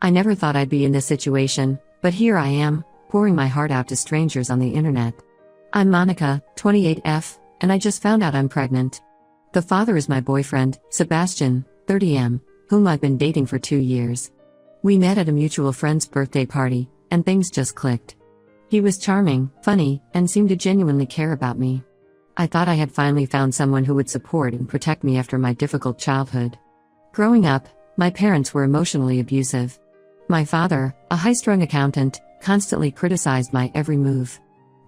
I never thought I'd be in this situation, but here I am, pouring my heart out to strangers on the internet. I'm Monica, 28F, and I just found out I'm pregnant. The father is my boyfriend, Sebastian, 30M, whom I've been dating for 2 years. We met at a mutual friend's birthday party, and things just clicked. He was charming, funny, and seemed to genuinely care about me. I thought I had finally found someone who would support and protect me after my difficult childhood. Growing up, my parents were emotionally abusive. My father, a high-strung accountant, constantly criticized my every move.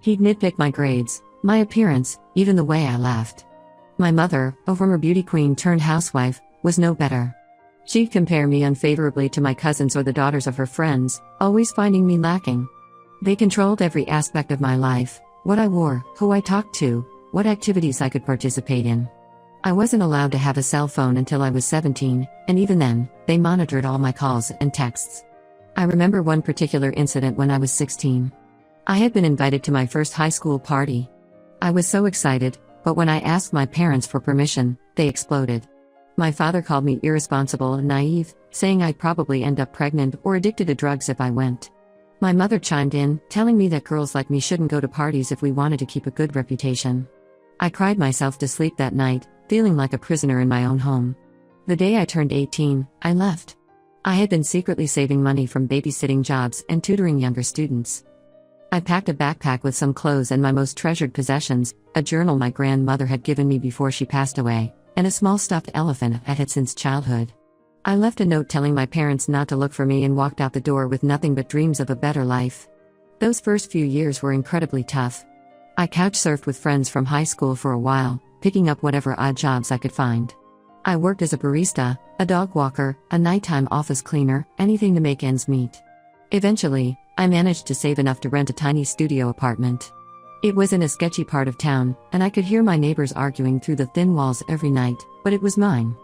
He'd nitpick my grades, my appearance, even the way I laughed. My mother, a former beauty queen turned housewife, was no better. She'd compare me unfavorably to my cousins or the daughters of her friends, always finding me lacking. They controlled every aspect of my life: what I wore, who I talked to, what activities I could participate in. I wasn't allowed to have a cell phone until I was 17, and even then, they monitored all my calls and texts. I remember one particular incident when I was 16. I had been invited to my first high school party. I was so excited, but when I asked my parents for permission, they exploded. My father called me irresponsible and naive, saying I'd probably end up pregnant or addicted to drugs if I went. My mother chimed in, telling me that girls like me shouldn't go to parties if we wanted to keep a good reputation. I cried myself to sleep that night, feeling like a prisoner in my own home. The day I turned 18, I left. I had been secretly saving money from babysitting jobs and tutoring younger students. I packed a backpack with some clothes and my most treasured possessions, a journal my grandmother had given me before she passed away, and a small stuffed elephant I had since childhood. I left a note telling my parents not to look for me and walked out the door with nothing but dreams of a better life. Those first few years were incredibly tough. I couch surfed with friends from high school for a while, picking up whatever odd jobs I could find. I worked as a barista, a dog walker, a nighttime office cleaner, anything to make ends meet. Eventually, I managed to save enough to rent a tiny studio apartment. It was in a sketchy part of town, and I could hear my neighbors arguing through the thin walls every night, but it was mine.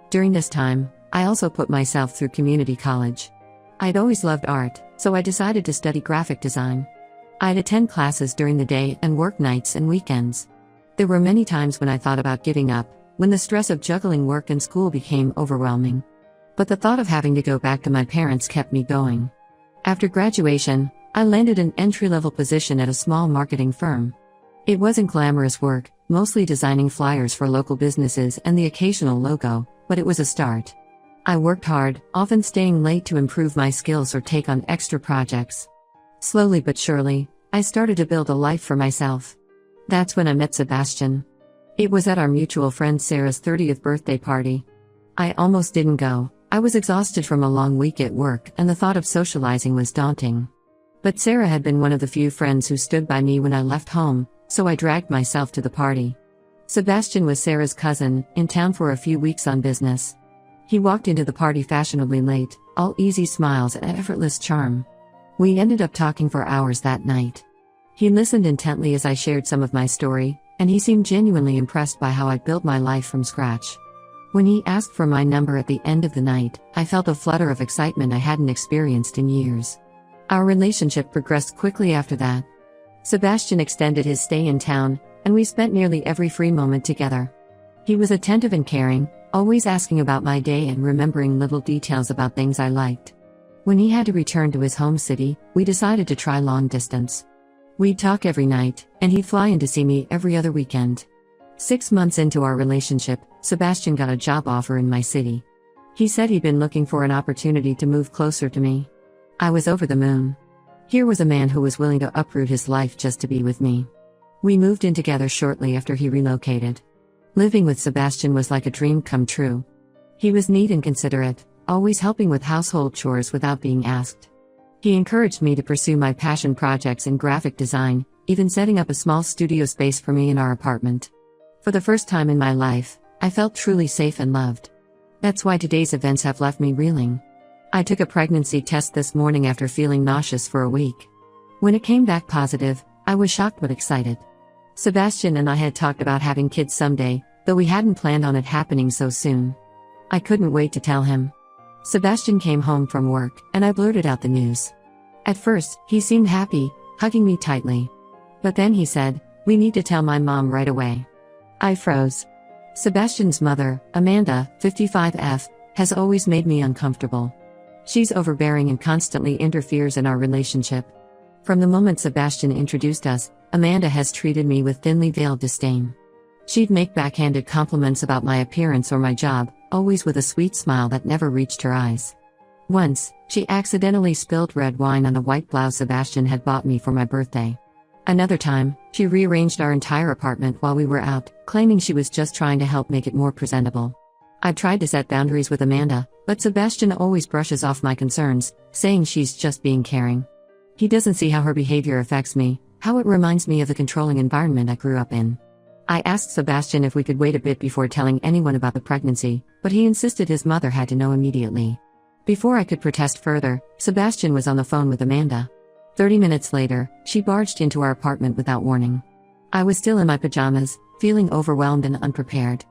During this time, I also put myself through community college. I'd always loved art, so I decided to study graphic design. I'd attend classes during the day and work nights and weekends. There were many times when I thought about giving up, when the stress of juggling work and school became overwhelming. But the thought of having to go back to my parents kept me going. After graduation, I landed an entry-level position at a small marketing firm. It wasn't glamorous work, mostly designing flyers for local businesses and the occasional logo, but it was a start. I worked hard, often staying late to improve my skills or take on extra projects. Slowly but surely, I started to build a life for myself. That's when I met Sebastian. It was at our mutual friend Sarah's 30th birthday party. I almost didn't go. I was exhausted from a long week at work and the thought of socializing was daunting. But Sarah had been one of the few friends who stood by me when I left home, so I dragged myself to the party. Sebastian was Sarah's cousin, in town for a few weeks on business. He walked into the party fashionably late, all easy smiles and effortless charm. We ended up talking for hours that night. He listened intently as I shared some of my story, and he seemed genuinely impressed by how I built my life from scratch. When he asked for my number at the end of the night, I felt a flutter of excitement I hadn't experienced in years. Our relationship progressed quickly after that. Sebastian extended his stay in town, and we spent nearly every free moment together. He was attentive and caring, always asking about my day and remembering little details about things I liked. When he had to return to his home city, we decided to try long distance. We'd talk every night, and he'd fly in to see me every other weekend. 6 months into our relationship, Sebastian got a job offer in my city. He said he'd been looking for an opportunity to move closer to me. I was over the moon. Here was a man who was willing to uproot his life just to be with me. We moved in together shortly after he relocated. Living with Sebastian was like a dream come true. He was neat and considerate, always helping with household chores without being asked. He encouraged me to pursue my passion projects in graphic design, even setting up a small studio space for me in our apartment. For the first time in my life, I felt truly safe and loved. That's why today's events have left me reeling. I took a pregnancy test this morning after feeling nauseous for a week. When it came back positive, I was shocked but excited. Sebastian and I had talked about having kids someday, though we hadn't planned on it happening so soon. I couldn't wait to tell him. Sebastian came home from work, and I blurted out the news. At first, he seemed happy, hugging me tightly. But then he said, "We need to tell my mom right away." I froze. Sebastian's mother, Amanda, 55F, has always made me uncomfortable. She's overbearing and constantly interferes in our relationship. From the moment Sebastian introduced us, Amanda has treated me with thinly veiled disdain. She'd make backhanded compliments about my appearance or my job, always with a sweet smile that never reached her eyes. Once, she accidentally spilled red wine on the white blouse Sebastian had bought me for my birthday. Another time, she rearranged our entire apartment while we were out, claiming she was just trying to help make it more presentable. I've tried to set boundaries with Amanda, but Sebastian always brushes off my concerns, saying she's just being caring. He doesn't see how her behavior affects me, how it reminds me of the controlling environment I grew up in. I asked Sebastian if we could wait a bit before telling anyone about the pregnancy, but he insisted his mother had to know immediately. Before I could protest further, Sebastian was on the phone with Amanda. 30 minutes later, she barged into our apartment without warning. I was still in my pajamas, feeling overwhelmed and unprepared.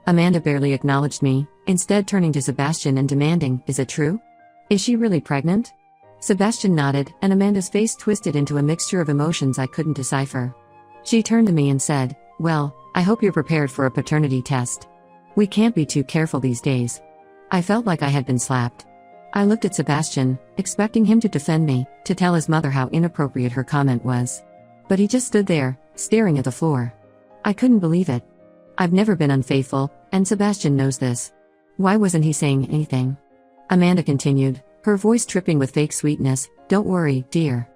Amanda barely acknowledged me, instead turning to Sebastian and demanding, "Is it true? Is she really pregnant?" Sebastian nodded, and Amanda's face twisted into a mixture of emotions I couldn't decipher. She turned to me and said, "Well, I hope you're prepared for a paternity test. We can't be too careful these days." I felt like I had been slapped. I looked at Sebastian, expecting him to defend me, to tell his mother how inappropriate her comment was. But he just stood there, staring at the floor. I couldn't believe it. I've never been unfaithful, and Sebastian knows this. Why wasn't he saying anything? Amanda continued, her voice tripping with fake sweetness, "Don't worry, dear.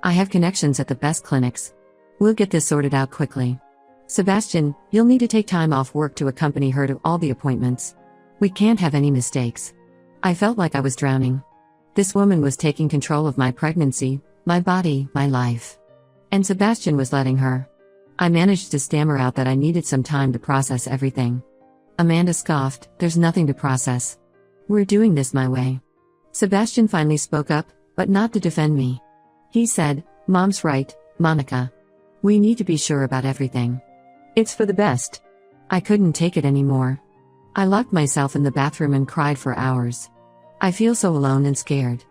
I have connections at the best clinics. We'll get this sorted out quickly. Sebastian, you'll need to take time off work to accompany her to all the appointments. We can't have any mistakes." I felt like I was drowning. This woman was taking control of my pregnancy, my body, my life. And Sebastian was letting her. I managed to stammer out that I needed some time to process everything. Amanda scoffed, "There's nothing to process. We're doing this my way." Sebastian finally spoke up, but not to defend me. He said, "Mom's right, Monica. We need to be sure about everything. It's for the best." I couldn't take it anymore. I locked myself in the bathroom and cried for hours. I feel so alone and scared.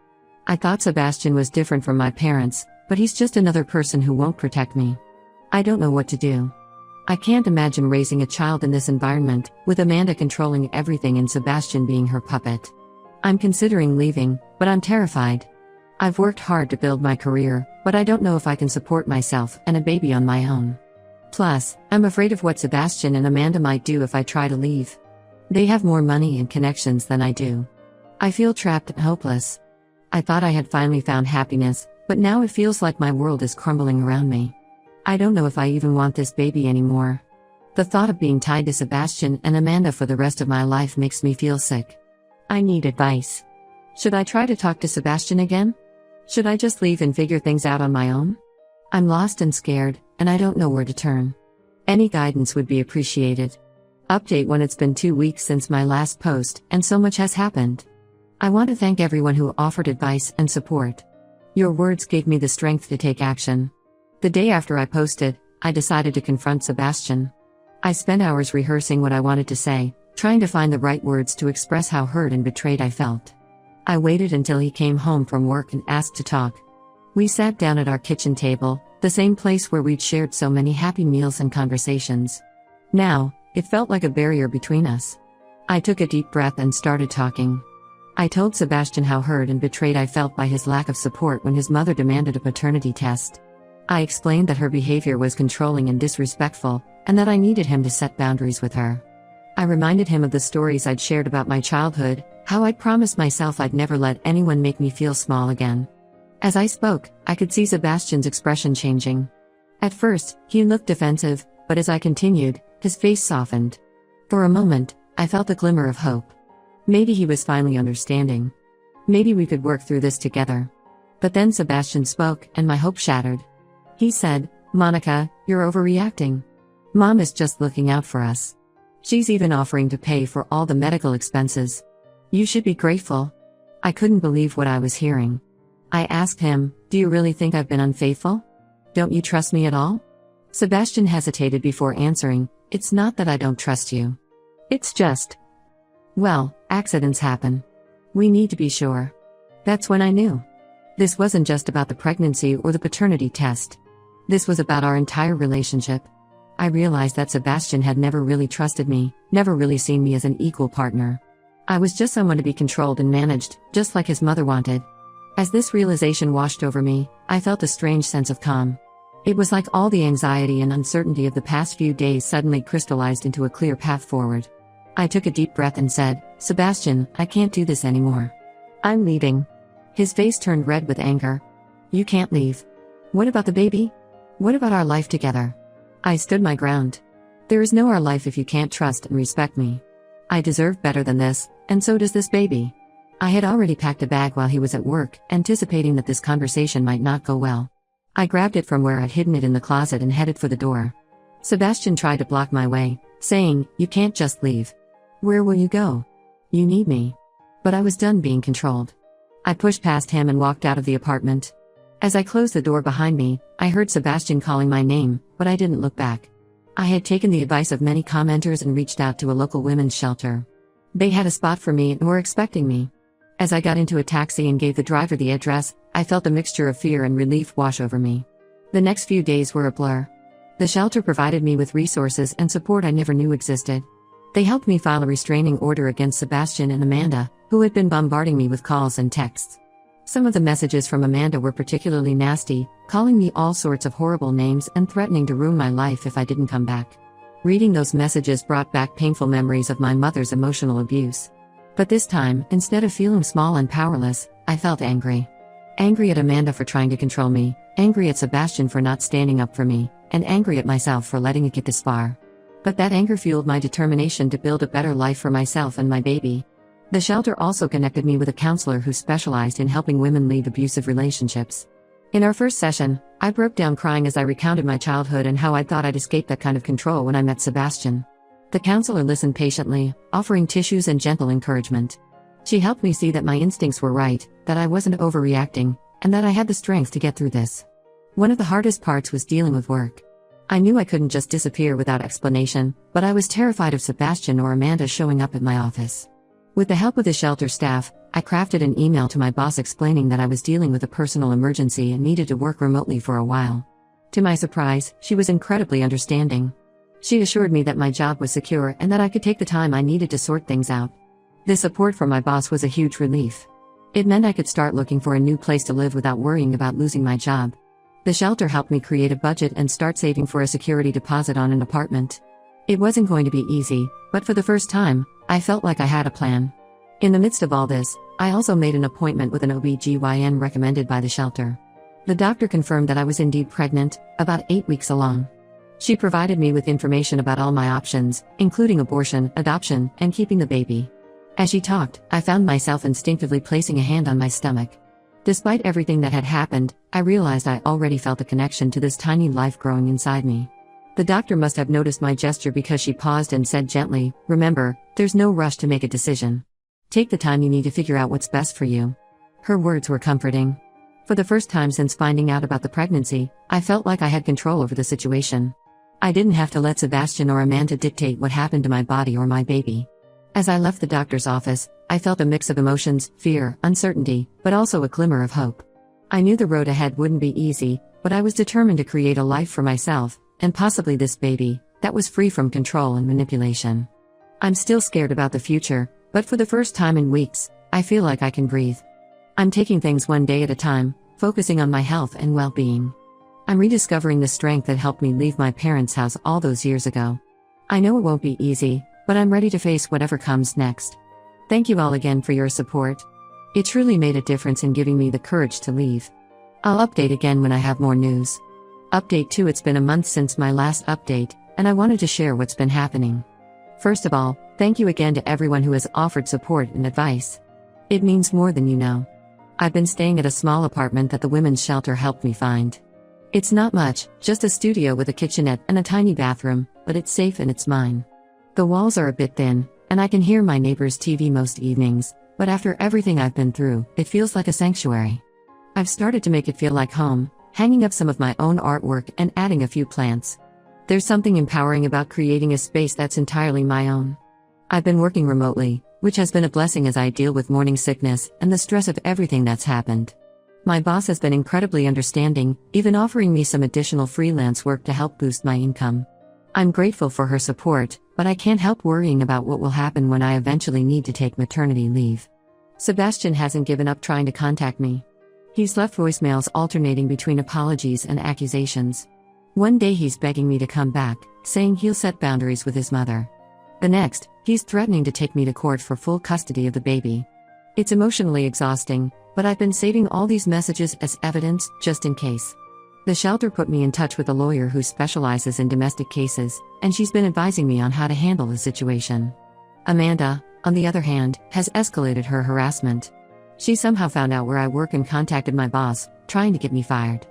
I thought Sebastian was different from my parents, but he's just another person who won't protect me. I don't know what to do. I can't imagine raising a child in this environment, with Amanda controlling everything and Sebastian being her puppet. I'm considering leaving, but I'm terrified. I've worked hard to build my career, but I don't know if I can support myself and a baby on my own. Plus, I'm afraid of what Sebastian and Amanda might do if I try to leave. They have more money and connections than I do. I feel trapped and hopeless. I thought I had finally found happiness, but now it feels like my world is crumbling around me. I don't know if I even want this baby anymore. The thought of being tied to Sebastian and Amanda for the rest of my life makes me feel sick. I need advice. Should I try to talk to Sebastian again? Should I just leave and figure things out on my own? I'm lost and scared, and I don't know where to turn. Any guidance would be appreciated. Update when it's been 2 weeks since my last post, and so much has happened. I want to thank everyone who offered advice and support. Your words gave me the strength to take action. The day after I posted, I decided to confront Sebastian. I spent hours rehearsing what I wanted to say, trying to find the right words to express how hurt and betrayed I felt. I waited until he came home from work and asked to talk. We sat down at our kitchen table, the same place where we'd shared so many happy meals and conversations. Now, it felt like a barrier between us. I took a deep breath and started talking. I told Sebastian how hurt and betrayed I felt by his lack of support when his mother demanded a paternity test. I explained that her behavior was controlling and disrespectful, and that I needed him to set boundaries with her. I reminded him of the stories I'd shared about my childhood, how I'd promised myself I'd never let anyone make me feel small again. As I spoke, I could see Sebastian's expression changing. At first, he looked defensive, but as I continued, his face softened. For a moment, I felt a glimmer of hope. Maybe he was finally understanding. Maybe we could work through this together. But then Sebastian spoke, and my hope shattered. He said, "Monica, you're overreacting. Mom is just looking out for us. She's even offering to pay for all the medical expenses. You should be grateful." I couldn't believe what I was hearing. I asked him, "Do you really think I've been unfaithful? Don't you trust me at all?" Sebastian hesitated before answering, "It's not that I don't trust you. It's just, well, accidents happen. We need to be sure." That's when I knew. This wasn't just about the pregnancy or the paternity test. This was about our entire relationship. I realized that Sebastian had never really trusted me, never really seen me as an equal partner. I was just someone to be controlled and managed, just like his mother wanted. As this realization washed over me, I felt a strange sense of calm. It was like all the anxiety and uncertainty of the past few days suddenly crystallized into a clear path forward. I took a deep breath and said, "Sebastian, I can't do this anymore. I'm leaving." His face turned red with anger. "You can't leave. What about the baby? What about our life together?" I stood my ground. "There is no our life if you can't trust and respect me. I deserve better than this, and so does this baby." I had already packed a bag while he was at work, anticipating that this conversation might not go well. I grabbed it from where I'd hidden it in the closet and headed for the door. Sebastian tried to block my way, saying, "You can't just leave. Where will you go? You need me." But I was done being controlled. I pushed past him and walked out of the apartment. As I closed the door behind me, I heard Sebastian calling my name, but I didn't look back. I had taken the advice of many commenters and reached out to a local women's shelter. They had a spot for me and were expecting me. As I got into a taxi and gave the driver the address, I felt a mixture of fear and relief wash over me. The next few days were a blur. The shelter provided me with resources and support I never knew existed. They helped me file a restraining order against Sebastian and Amanda, who had been bombarding me with calls and texts. Some of the messages from Amanda were particularly nasty, calling me all sorts of horrible names and threatening to ruin my life if I didn't come back. Reading those messages brought back painful memories of my mother's emotional abuse. But this time, instead of feeling small and powerless, I felt angry. Angry at Amanda for trying to control me, angry at Sebastian for not standing up for me, and angry at myself for letting it get this far. But that anger fueled my determination to build a better life for myself and my baby. The shelter also connected me with a counselor who specialized in helping women leave abusive relationships. In our first session, I broke down crying as I recounted my childhood and how I thought I'd escaped that kind of control when I met Sebastian. The counselor listened patiently, offering tissues and gentle encouragement. She helped me see that my instincts were right, that I wasn't overreacting, and that I had the strength to get through this. One of the hardest parts was dealing with work. I knew I couldn't just disappear without explanation, but I was terrified of Sebastian or Amanda showing up at my office. With the help of the shelter staff, I crafted an email to my boss explaining that I was dealing with a personal emergency and needed to work remotely for a while. To my surprise, she was incredibly understanding. She assured me that my job was secure and that I could take the time I needed to sort things out. The support from my boss was a huge relief. It meant I could start looking for a new place to live without worrying about losing my job. The shelter helped me create a budget and start saving for a security deposit on an apartment. It wasn't going to be easy, but for the first time, I felt like I had a plan. In the midst of all this, I also made an appointment with an OB/GYN recommended by the shelter. The doctor confirmed that I was indeed pregnant, about 8 weeks along. She provided me with information about all my options, including abortion, adoption, and keeping the baby. As she talked, I found myself instinctively placing a hand on my stomach. Despite everything that had happened, I realized I already felt a connection to this tiny life growing inside me. The doctor must have noticed my gesture because she paused and said gently, "Remember, there's no rush to make a decision. Take the time you need to figure out what's best for you." Her words were comforting. For the first time since finding out about the pregnancy, I felt like I had control over the situation. I didn't have to let Sebastian or Amanda dictate what happened to my body or my baby. As I left the doctor's office, I felt a mix of emotions, fear, uncertainty, but also a glimmer of hope. I knew the road ahead wouldn't be easy, but I was determined to create a life for myself, and possibly this baby, that was free from control and manipulation. I'm still scared about the future, but for the first time in weeks, I feel like I can breathe. I'm taking things one day at a time, focusing on my health and well-being. I'm rediscovering the strength that helped me leave my parents' house all those years ago. I know it won't be easy, but I'm ready to face whatever comes next. Thank you all again for your support. It truly made a difference in giving me the courage to leave. I'll update again when I have more news. Update 2: It's been a month since my last update, and I wanted to share what's been happening. First of all, thank you again to everyone who has offered support and advice. It means more than you know. I've been staying at a small apartment that the women's shelter helped me find. It's not much, just a studio with a kitchenette and a tiny bathroom, but it's safe and it's mine. The walls are a bit thin, and I can hear my neighbor's TV most evenings, but after everything I've been through, it feels like a sanctuary. I've started to make it feel like home, hanging up some of my own artwork and adding a few plants. There's something empowering about creating a space that's entirely my own. I've been working remotely, which has been a blessing as I deal with morning sickness and the stress of everything that's happened. My boss has been incredibly understanding, even offering me some additional freelance work to help boost my income. I'm grateful for her support, but I can't help worrying about what will happen when I eventually need to take maternity leave. Sebastian hasn't given up trying to contact me. He's left voicemails alternating between apologies and accusations. One day he's begging me to come back, saying he'll set boundaries with his mother. The next, he's threatening to take me to court for full custody of the baby. It's emotionally exhausting, but I've been saving all these messages as evidence, just in case. The shelter put me in touch with a lawyer who specializes in domestic cases, and she's been advising me on how to handle the situation. Amanda, on the other hand, has escalated her harassment. She somehow found out where I work and contacted my boss, trying to get me fired.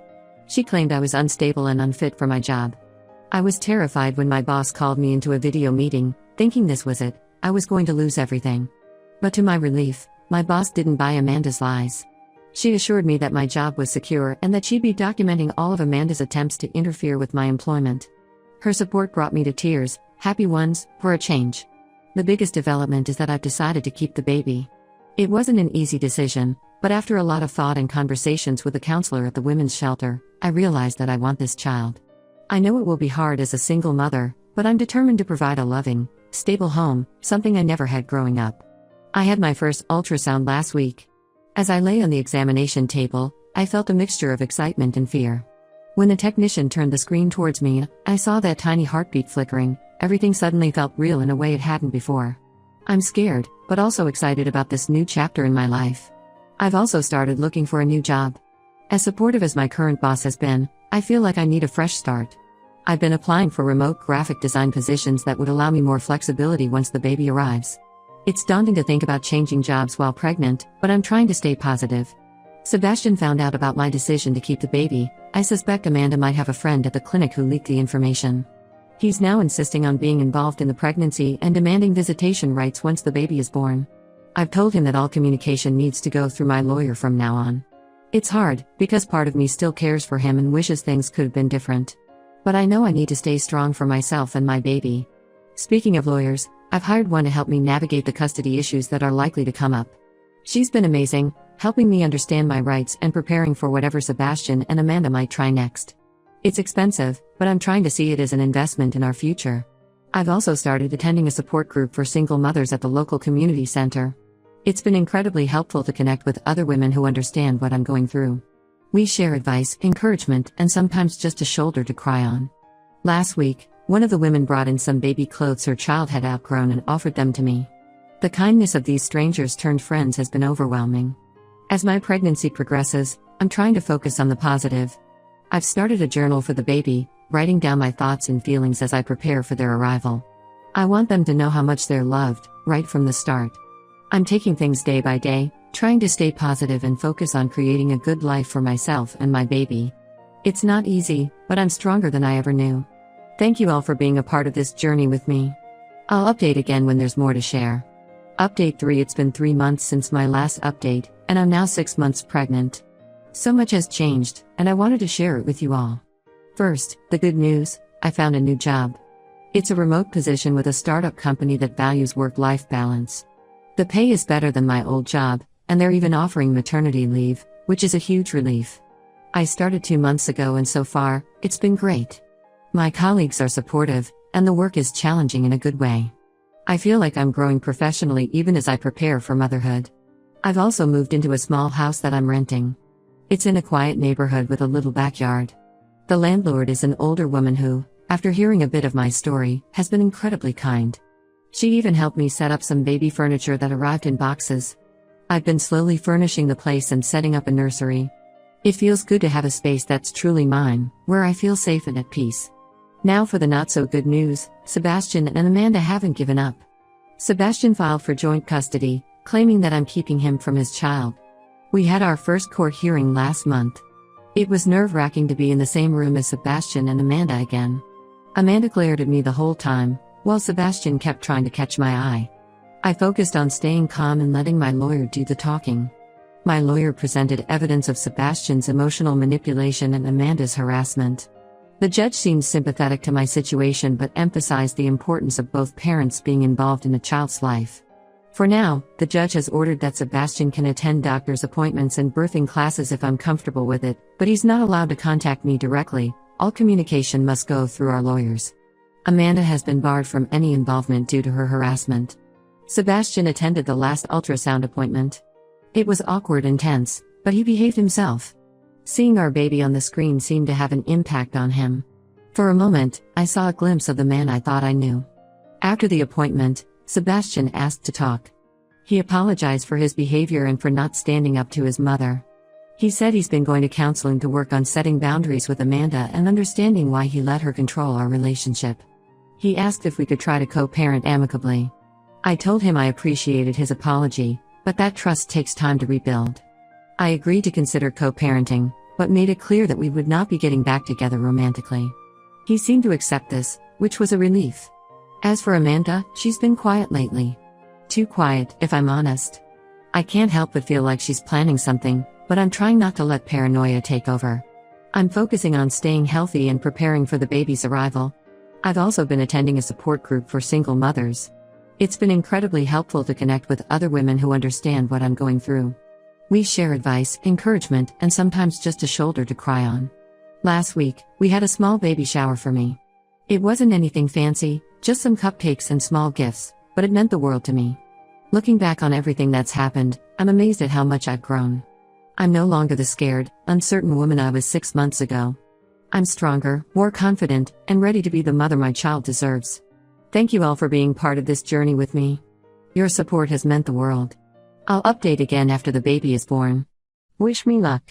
She claimed I was unstable and unfit for my job. I was terrified when my boss called me into a video meeting, thinking this was it, I was going to lose everything. But to my relief, my boss didn't buy Amanda's lies. She assured me that my job was secure and that she'd be documenting all of Amanda's attempts to interfere with my employment. Her support brought me to tears, happy ones, for a change. The biggest development is that I've decided to keep the baby. It wasn't an easy decision, but after a lot of thought and conversations with a counselor at the women's shelter, I realized that I want this child. I know it will be hard as a single mother, but I'm determined to provide a loving, stable home, something I never had growing up. I had my first ultrasound last week. As I lay on the examination table, I felt a mixture of excitement and fear. When the technician turned the screen towards me, I saw that tiny heartbeat flickering. Everything suddenly felt real in a way it hadn't before. I'm scared, but also excited about this new chapter in my life. I've also started looking for a new job. As supportive as my current boss has been, I feel like I need a fresh start. I've been applying for remote graphic design positions that would allow me more flexibility once the baby arrives. It's daunting to think about changing jobs while pregnant, but I'm trying to stay positive. Sebastian found out about my decision to keep the baby. I suspect Amanda might have a friend at the clinic who leaked the information. He's now insisting on being involved in the pregnancy and demanding visitation rights once the baby is born. I've told him that all communication needs to go through my lawyer from now on. It's hard, because part of me still cares for him and wishes things could have been different. But I know I need to stay strong for myself and my baby. Speaking of lawyers, I've hired one to help me navigate the custody issues that are likely to come up. She's been amazing, helping me understand my rights and preparing for whatever Sebastian and Amanda might try next. It's expensive, but I'm trying to see it as an investment in our future. I've also started attending a support group for single mothers at the local community center. It's been incredibly helpful to connect with other women who understand what I'm going through. We share advice, encouragement, and sometimes just a shoulder to cry on. Last week, one of the women brought in some baby clothes her child had outgrown and offered them to me. The kindness of these strangers turned friends has been overwhelming. As my pregnancy progresses, I'm trying to focus on the positive. I've started a journal for the baby, writing down my thoughts and feelings as I prepare for their arrival. I want them to know how much they're loved, right from the start. I'm taking things day by day, trying to stay positive and focus on creating a good life for myself and my baby. It's not easy, but I'm stronger than I ever knew. Thank you all for being a part of this journey with me. I'll update again when there's more to share. Update 3: It's been 3 months since my last update, and I'm now 6 months pregnant. So much has changed, and I wanted to share it with you all. First, the good news: I found a new job. It's a remote position with a startup company that values work-life balance. The pay is better than my old job, and they're even offering maternity leave, which is a huge relief. I started 2 months ago and so far, it's been great. My colleagues are supportive, and the work is challenging in a good way. I feel like I'm growing professionally even as I prepare for motherhood. I've also moved into a small house that I'm renting. It's in a quiet neighborhood with a little backyard. The landlord is an older woman who, after hearing a bit of my story, has been incredibly kind. She even helped me set up some baby furniture that arrived in boxes. I've been slowly furnishing the place and setting up a nursery. It feels good to have a space that's truly mine, where I feel safe and at peace. Now for the not-so-good news: Sebastian and Amanda haven't given up. Sebastian filed for joint custody, claiming that I'm keeping him from his child. We had our first court hearing last month. It was nerve-wracking to be in the same room as Sebastian and Amanda again. Amanda glared at me the whole time, while Sebastian kept trying to catch my eye. I focused on staying calm and letting my lawyer do the talking. My lawyer presented evidence of Sebastian's emotional manipulation and Amanda's harassment. The judge seemed sympathetic to my situation but emphasized the importance of both parents being involved in a child's life. For now, the judge has ordered that Sebastian can attend doctor's appointments and birthing classes if I'm comfortable with it, but he's not allowed to contact me directly. All communication must go through our lawyers. Amanda has been barred from any involvement due to her harassment. Sebastian attended the last ultrasound appointment. It was awkward and tense, but he behaved himself. Seeing our baby on the screen seemed to have an impact on him. For a moment, I saw a glimpse of the man I thought I knew. After the appointment, Sebastian asked to talk. He apologized for his behavior and for not standing up to his mother. He said he's been going to counseling to work on setting boundaries with Amanda and understanding why he let her control our relationship. He asked if we could try to co-parent amicably. I told him I appreciated his apology, but that trust takes time to rebuild. I agreed to consider co-parenting, but made it clear that we would not be getting back together romantically. He seemed to accept this, which was a relief. As for Amanda, she's been quiet lately. Too quiet, if I'm honest. I can't help but feel like she's planning something, but I'm trying not to let paranoia take over. I'm focusing on staying healthy and preparing for the baby's arrival. I've also been attending a support group for single mothers. It's been incredibly helpful to connect with other women who understand what I'm going through. We share advice, encouragement, and sometimes just a shoulder to cry on. Last week, we had a small baby shower for me. It wasn't anything fancy, just some cupcakes and small gifts, but it meant the world to me. Looking back on everything that's happened, I'm amazed at how much I've grown. I'm no longer the scared, uncertain woman I was 6 months ago. I'm stronger, more confident, and ready to be the mother my child deserves. Thank you all for being part of this journey with me. Your support has meant the world. I'll update again after the baby is born. Wish me luck.